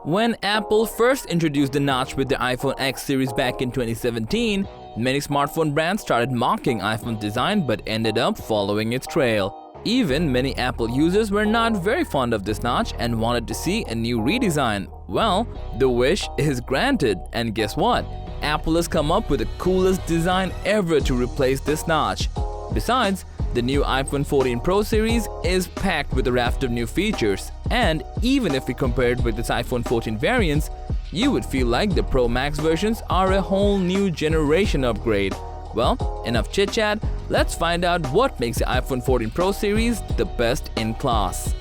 When Apple first introduced the notch with the iPhone X series back in 2017, many smartphone brands started mocking iPhone's design but ended up following its trail. Even many Apple users were not very fond of this notch and wanted to see a new redesign. Well, the wish is granted, and guess what? Apple has come up with the coolest design ever to replace this notch. Besides, the new iPhone 14 Pro series is packed with a raft of new features, and even if we compare it with its iPhone 14 variants, you would feel like the Pro Max versions are a whole new generation upgrade. Well, enough chit-chat, let's find out what makes the iPhone 14 Pro series the best in class.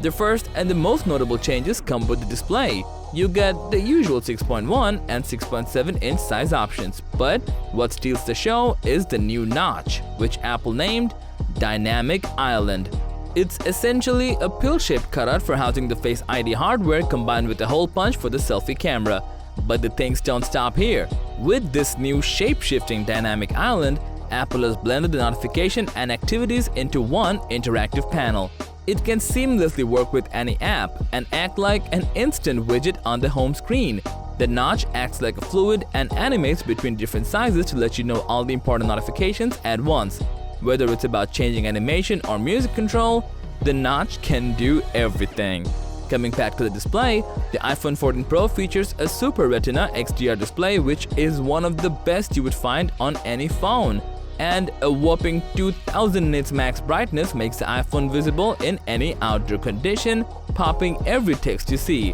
The first and the most notable changes come with the display. You get the usual 6.1 and 6.7 inch size options, but what steals the show is the new notch, which Apple named Dynamic Island. It's essentially a pill-shaped cutout for housing the Face ID hardware combined with a hole punch for the selfie camera. But the things don't stop here. With this new shape-shifting Dynamic Island, Apple has blended the notification and activities into one interactive panel. It can seamlessly work with any app and act like an instant widget on the home screen. The notch acts like a fluid and animates between different sizes to let you know all the important notifications at once. Whether it's about changing animation or music control, the notch can do everything. Coming back to the display, the iPhone 14 Pro features a Super Retina XDR display, which is one of the best you would find on any phone. And a whopping 2000 nits max brightness makes the iPhone visible in any outdoor condition, popping every text you see.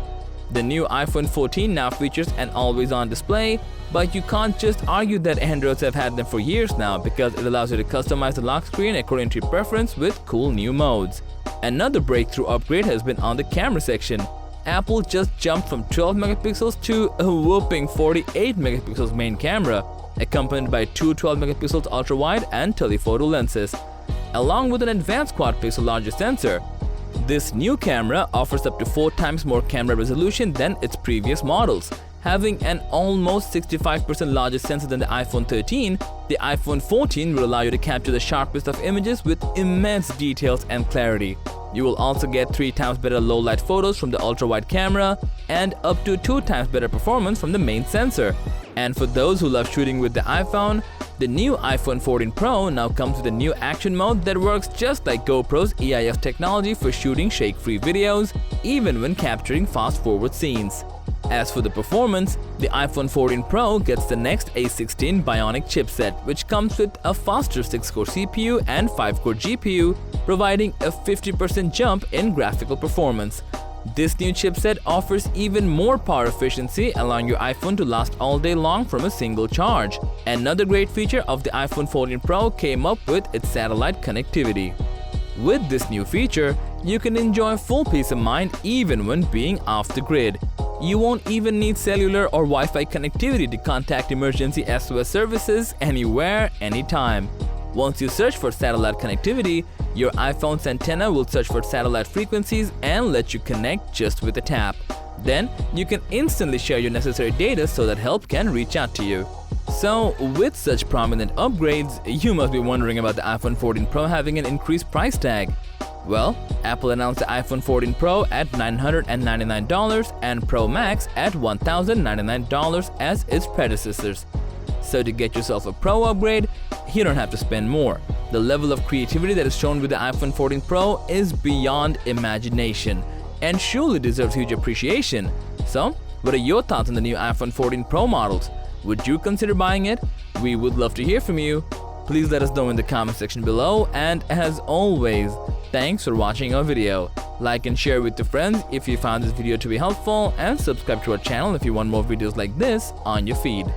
The new iPhone 14 now features an always-on display, but you can't just argue that Androids have had them for years now because it allows you to customize the lock screen according to your preference with cool new modes. Another breakthrough upgrade has been on the camera section. Apple just jumped from 12 megapixels to a whopping 48 megapixels main camera, accompanied by two 12 megapixels ultra-wide and telephoto lenses, along with an advanced quad-pixel larger sensor. This new camera offers up to 4 times more camera resolution than its previous models. Having an almost 65% larger sensor than the iPhone 13, the iPhone 14 will allow you to capture the sharpest of images with immense details and clarity. You will also get 3 times better low-light photos from the ultra-wide camera and up to 2 times better performance from the main sensor. And for those who love shooting with the iPhone, the new iPhone 14 Pro now comes with a new action mode that works just like GoPro's EIF technology for shooting shake-free videos, even when capturing fast-forward scenes. As for the performance, the iPhone 14 Pro gets the next A16 Bionic chipset, which comes with a faster 6-core CPU and 5-core GPU, providing a 50% jump in graphical performance. This new chipset offers even more power efficiency, allowing your iPhone to last all day long from a single charge. Another great feature of the iPhone 14 Pro came up with its satellite connectivity. With this new feature, you can enjoy full peace of mind even when being off the grid. You won't even need cellular or Wi-Fi connectivity to contact emergency SOS services anywhere, anytime. Once you search for satellite connectivity, your iPhone's antenna will search for satellite frequencies and let you connect just with a tap. Then, you can instantly share your necessary data so that help can reach out to you. So, with such prominent upgrades, you must be wondering about the iPhone 14 Pro having an increased price tag. Well, Apple announced the iPhone 14 Pro at $999 and Pro Max at $1,099 as its predecessors. So to get yourself a Pro upgrade, you don't have to spend more. The level of creativity that is shown with the iPhone 14 Pro is beyond imagination and surely deserves huge appreciation. So, what are your thoughts on the new iPhone 14 Pro models? Would you consider buying it? We would love to hear from you. Please let us know in the comment section below, and as always, thanks for watching our video. Like and share with your friends if you found this video to be helpful, and subscribe to our channel if you want more videos like this on your feed.